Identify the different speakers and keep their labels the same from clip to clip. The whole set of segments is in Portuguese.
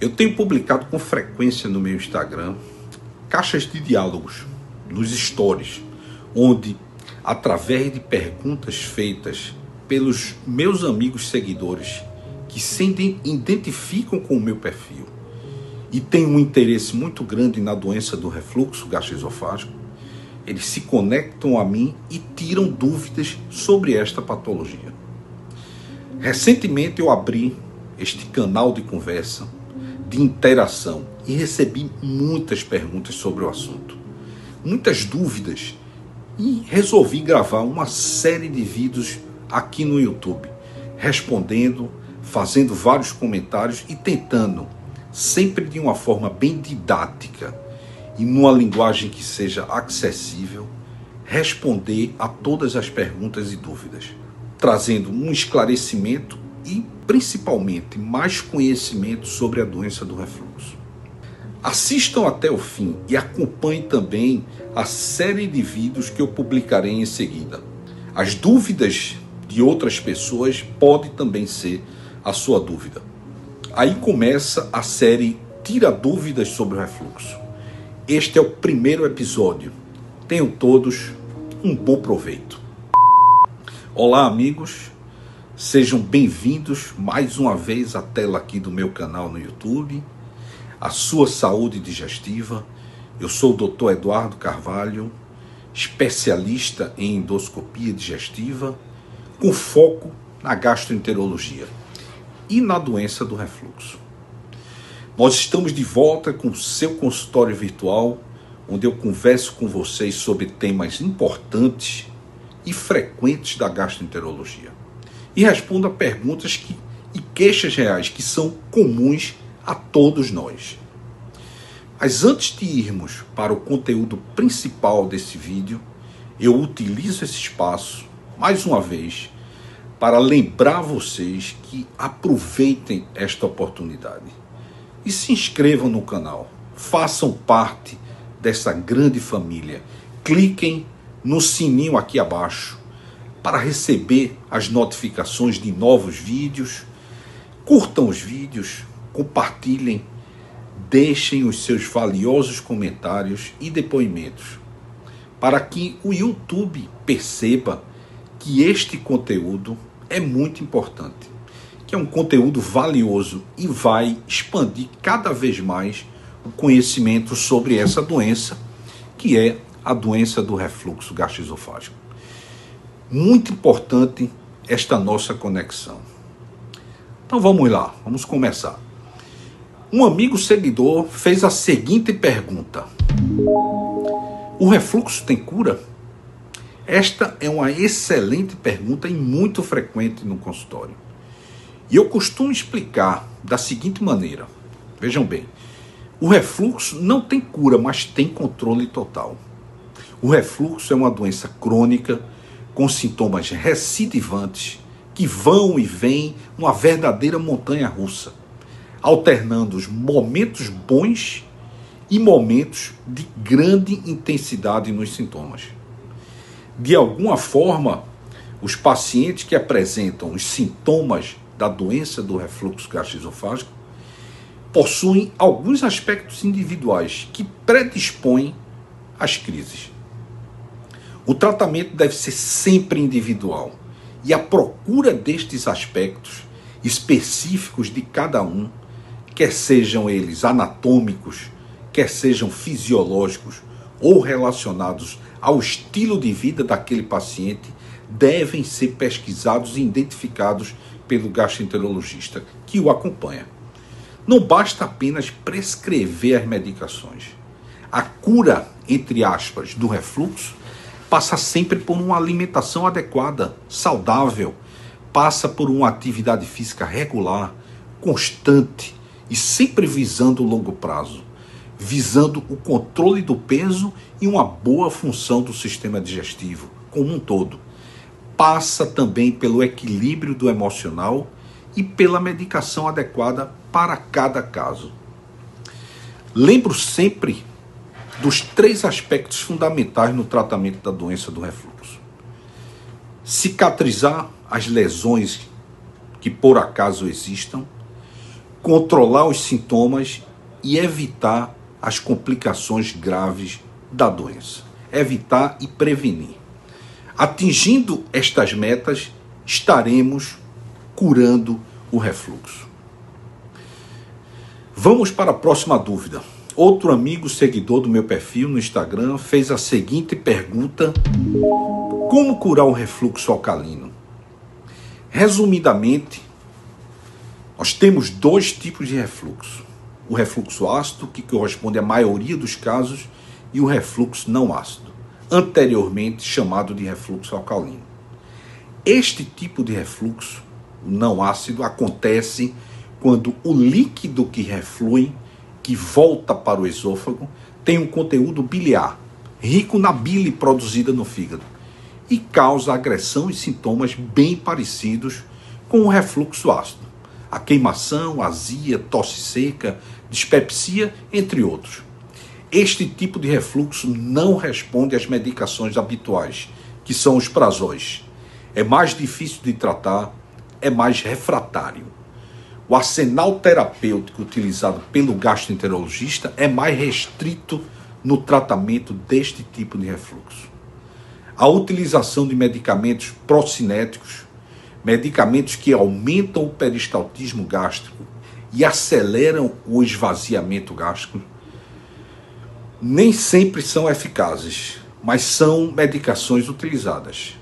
Speaker 1: Eu tenho publicado com frequência no meu Instagram caixas de diálogos nos stories, onde, através de perguntas feitas pelos meus amigos seguidores que se identificam com o meu perfil e têm um interesse muito grande na doença do refluxo gastroesofágico, eles se conectam a mim e tiram dúvidas sobre esta patologia. Recentemente eu abri este canal de conversa, de interação, e recebi muitas perguntas sobre o assunto, muitas dúvidas, e resolvi gravar uma série de vídeos aqui no YouTube, respondendo, fazendo vários comentários e tentando, sempre de uma forma bem didática e numa linguagem que seja acessível, responder a todas as perguntas e dúvidas, trazendo um esclarecimento e, principalmente, mais conhecimento sobre a doença do refluxo. Assistam até o fim e acompanhem também a série de vídeos que eu publicarei em seguida. As dúvidas de outras pessoas podem também ser a sua dúvida. Aí começa a série Tira Dúvidas sobre o Refluxo. Este é o primeiro episódio. Tenham todos um bom proveito. Olá, amigos. Sejam bem-vindos mais uma vez à tela aqui do meu canal no YouTube, a sua saúde digestiva. Eu sou o Dr. Eduardo Carvalho, especialista em endoscopia digestiva, com foco na gastroenterologia e na doença do refluxo. Nós estamos de volta com o seu consultório virtual, onde eu converso com vocês sobre temas importantes e frequentes da gastroenterologia. E respondo a perguntas e queixas reais que são comuns a todos nós. Mas antes de irmos para o conteúdo principal desse vídeo, eu utilizo esse espaço, mais uma vez, para lembrar vocês que aproveitem esta oportunidade e se inscrevam no canal, façam parte dessa grande família, cliquem no sininho aqui abaixo para receber as notificações de novos vídeos, curtam os vídeos, compartilhem, deixem os seus valiosos comentários e depoimentos, para que o YouTube perceba que este conteúdo é muito importante, que é um conteúdo valioso e vai expandir cada vez mais o conhecimento sobre essa doença, que é a doença do refluxo gastroesofágico. Muito importante esta nossa conexão. Então vamos lá, vamos começar. Um amigo seguidor fez a seguinte pergunta: o refluxo tem cura? Esta é uma excelente pergunta e muito frequente no consultório. E eu costumo explicar da seguinte maneira. Vejam bem, o refluxo não tem cura, mas tem controle total. O refluxo é uma doença crônica com sintomas recidivantes que vão e vêm numa verdadeira montanha-russa, alternando os momentos bons e momentos de grande intensidade nos sintomas. De alguma forma, os pacientes que apresentam os sintomas da doença do refluxo gastroesofágico possuem alguns aspectos individuais que predispõem às crises. O tratamento deve ser sempre individual e a procura destes aspectos específicos de cada um, quer sejam eles anatômicos, quer sejam fisiológicos ou relacionados ao estilo de vida daquele paciente, devem ser pesquisados e identificados pelo gastroenterologista que o acompanha. Não basta apenas prescrever as medicações. A cura, entre aspas, do refluxo passa sempre por uma alimentação adequada, saudável, passa por uma atividade física regular, constante e sempre visando o longo prazo, visando o controle do peso e uma boa função do sistema digestivo como um todo. Passa também pelo equilíbrio do emocional e pela medicação adequada para cada caso. Lembro sempre dos 3 aspectos fundamentais no tratamento da doença do refluxo: cicatrizar as lesões que por acaso existam, controlar os sintomas e evitar as complicações graves da doença. Evitar e prevenir. Atingindo estas metas, estaremos curando o refluxo. Vamos para a próxima dúvida. Outro amigo seguidor do meu perfil no Instagram fez a seguinte pergunta: como curar o refluxo alcalino? Resumidamente, nós temos dois tipos de refluxo. O refluxo ácido, que corresponde à maioria dos casos, e o refluxo não ácido, anteriormente chamado de refluxo alcalino. Este tipo de refluxo, o não ácido, acontece quando o líquido que reflui, que volta para o esôfago, tem um conteúdo biliar, rico na bile produzida no fígado, e causa agressão e sintomas bem parecidos com o refluxo ácido. A queimação, azia, tosse seca, dispepsia, entre outros. Este tipo de refluxo não responde às medicações habituais, que são os prazóis. É mais difícil de tratar, é mais refratário. O arsenal terapêutico utilizado pelo gastroenterologista é mais restrito no tratamento deste tipo de refluxo. A utilização de medicamentos procinéticos, medicamentos que aumentam o peristaltismo gástrico e aceleram o esvaziamento gástrico, nem sempre são eficazes, mas são medicações utilizadas.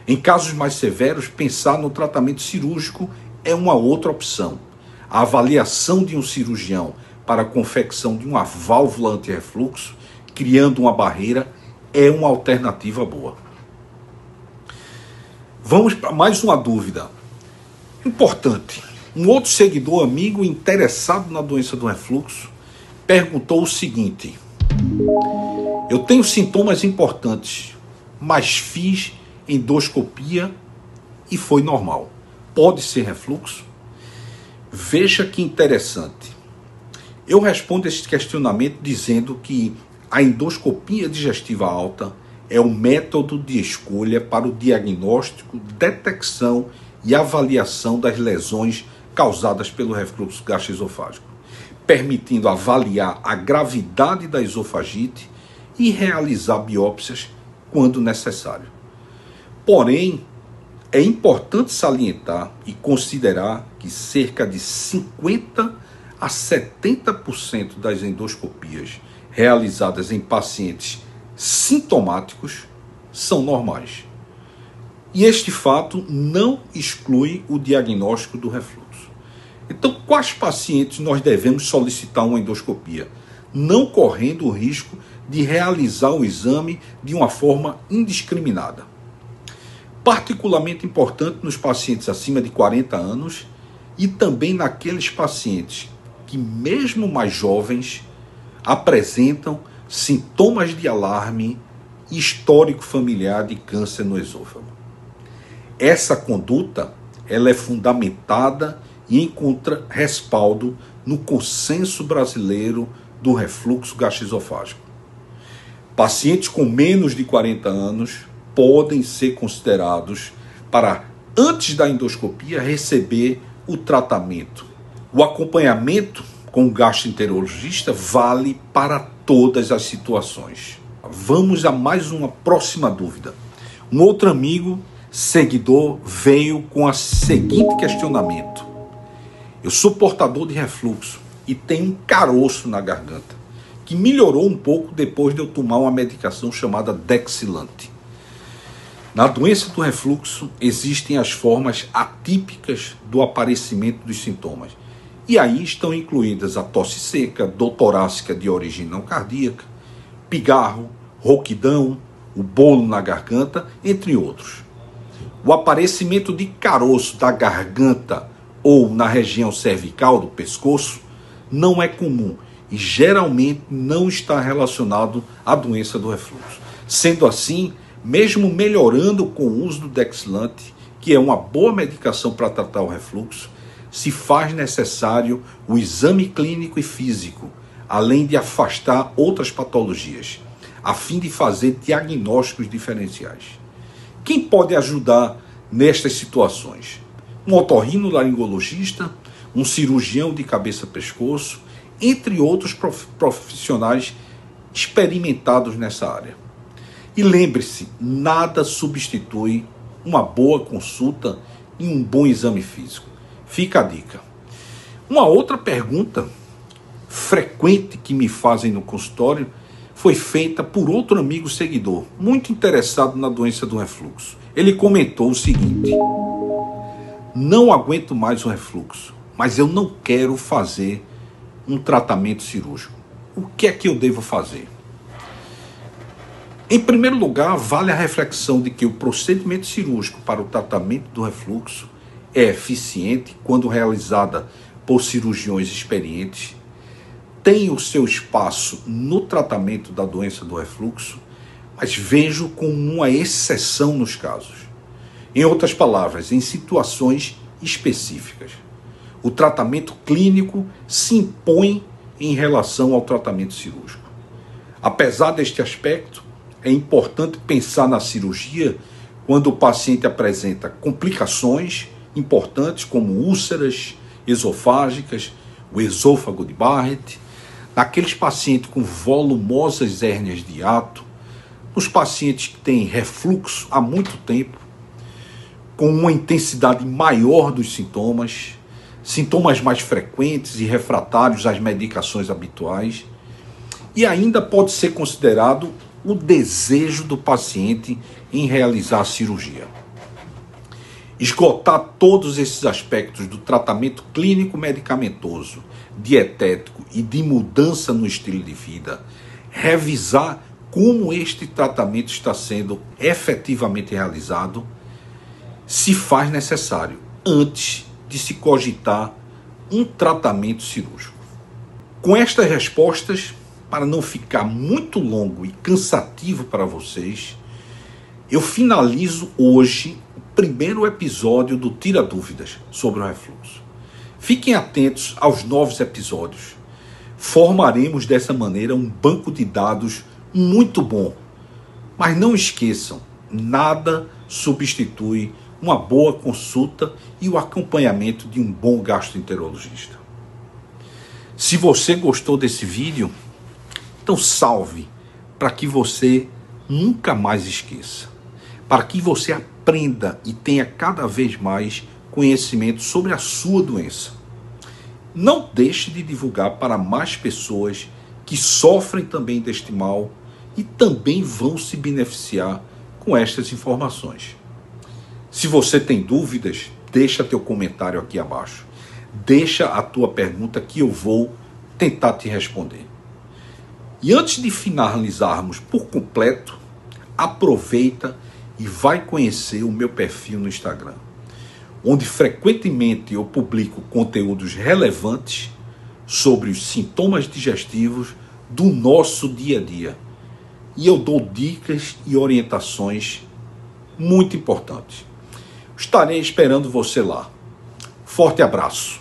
Speaker 1: Em casos mais severos, pensar no tratamento cirúrgico é uma outra opção. A avaliação de um cirurgião para a confecção de uma válvula anti-refluxo, criando uma barreira, é uma alternativa boa. Vamos para mais uma dúvida importante. Um outro seguidor amigo interessado na doença do refluxo perguntou o seguinte: eu tenho sintomas importantes, mas fiz endoscopia e foi normal. Pode ser refluxo? Veja que interessante. Eu respondo esse questionamento dizendo que a endoscopia digestiva alta é o método de escolha para o diagnóstico, detecção e avaliação das lesões causadas pelo refluxo gastroesofágico, permitindo avaliar a gravidade da esofagite e realizar biópsias quando necessário. Porém, é importante salientar e considerar que cerca de 50% a 70% das endoscopias realizadas em pacientes sintomáticos são normais. E este fato não exclui o diagnóstico do refluxo. Então, quais pacientes nós devemos solicitar uma endoscopia, não correndo o risco de realizar o exame de uma forma indiscriminada? Particularmente importante nos pacientes acima de 40 anos e também naqueles pacientes que, mesmo mais jovens, apresentam sintomas de alarme e histórico familiar de câncer no esôfago. Essa conduta ela é fundamentada e encontra respaldo no consenso brasileiro do refluxo gastroesofágico. Pacientes com menos de 40 anos podem ser considerados para, antes da endoscopia, receber o tratamento. O acompanhamento com o gastroenterologista vale para todas as situações. Vamos a mais uma próxima dúvida. Um outro amigo, seguidor, veio com o seguinte questionamento: eu sou portador de refluxo e tenho um caroço na garganta, que melhorou um pouco depois de eu tomar uma medicação chamada Dexilante. Na doença do refluxo, existem as formas atípicas do aparecimento dos sintomas. E aí estão incluídas a tosse seca, dor torácica de origem não cardíaca, pigarro, rouquidão, o bolo na garganta, entre outros. O aparecimento de caroço da garganta ou na região cervical do pescoço não é comum e geralmente não está relacionado à doença do refluxo. Sendo assim, mesmo melhorando com o uso do Dexilante, que é uma boa medicação para tratar o refluxo, se faz necessário o exame clínico e físico, além de afastar outras patologias, a fim de fazer diagnósticos diferenciais. Quem pode ajudar nestas situações? Um otorrinolaringologista, um cirurgião de cabeça-pescoço, entre outros profissionais experimentados nessa área. E lembre-se, nada substitui uma boa consulta e um bom exame físico. Fica a dica. Uma outra pergunta frequente que me fazem no consultório foi feita por outro amigo seguidor, muito interessado na doença do refluxo. Ele comentou o seguinte: não aguento mais o refluxo, mas eu não quero fazer um tratamento cirúrgico. O que é que eu devo fazer? Em primeiro lugar, vale a reflexão de que o procedimento cirúrgico para o tratamento do refluxo é eficiente quando realizada por cirurgiões experientes, tem o seu espaço no tratamento da doença do refluxo, mas vejo como uma exceção nos casos. Em outras palavras, em situações específicas. O tratamento clínico se impõe em relação ao tratamento cirúrgico. Apesar deste aspecto, é importante pensar na cirurgia quando o paciente apresenta complicações importantes como úlceras esofágicas, o esôfago de Barrett, naqueles pacientes com volumosas hérnias de hiato, nos pacientes que têm refluxo há muito tempo, com uma intensidade maior dos sintomas mais frequentes e refratários às medicações habituais, e ainda pode ser considerado o desejo do paciente em realizar a cirurgia. Esgotar todos esses aspectos do tratamento clínico medicamentoso, dietético e de mudança no estilo de vida, revisar como este tratamento está sendo efetivamente realizado, se faz necessário antes de se cogitar um tratamento cirúrgico. Com estas respostas, para não ficar muito longo e cansativo para vocês, eu finalizo hoje o primeiro episódio do Tira Dúvidas sobre o refluxo. Fiquem atentos aos novos episódios. Formaremos dessa maneira um banco de dados muito bom. Mas não esqueçam, nada substitui uma boa consulta e o acompanhamento de um bom gastroenterologista. Se você gostou desse vídeo, então salve para que você nunca mais esqueça. Para que você aprenda e tenha cada vez mais conhecimento sobre a sua doença. Não deixe de divulgar para mais pessoas que sofrem também deste mal e também vão se beneficiar com estas informações. Se você tem dúvidas, deixa teu comentário aqui abaixo. Deixa a tua pergunta que eu vou tentar te responder. E antes de finalizarmos por completo, aproveita e vai conhecer o meu perfil no Instagram, onde frequentemente eu publico conteúdos relevantes sobre os sintomas digestivos do nosso dia a dia. E eu dou dicas e orientações muito importantes. Estarei esperando você lá. Forte abraço.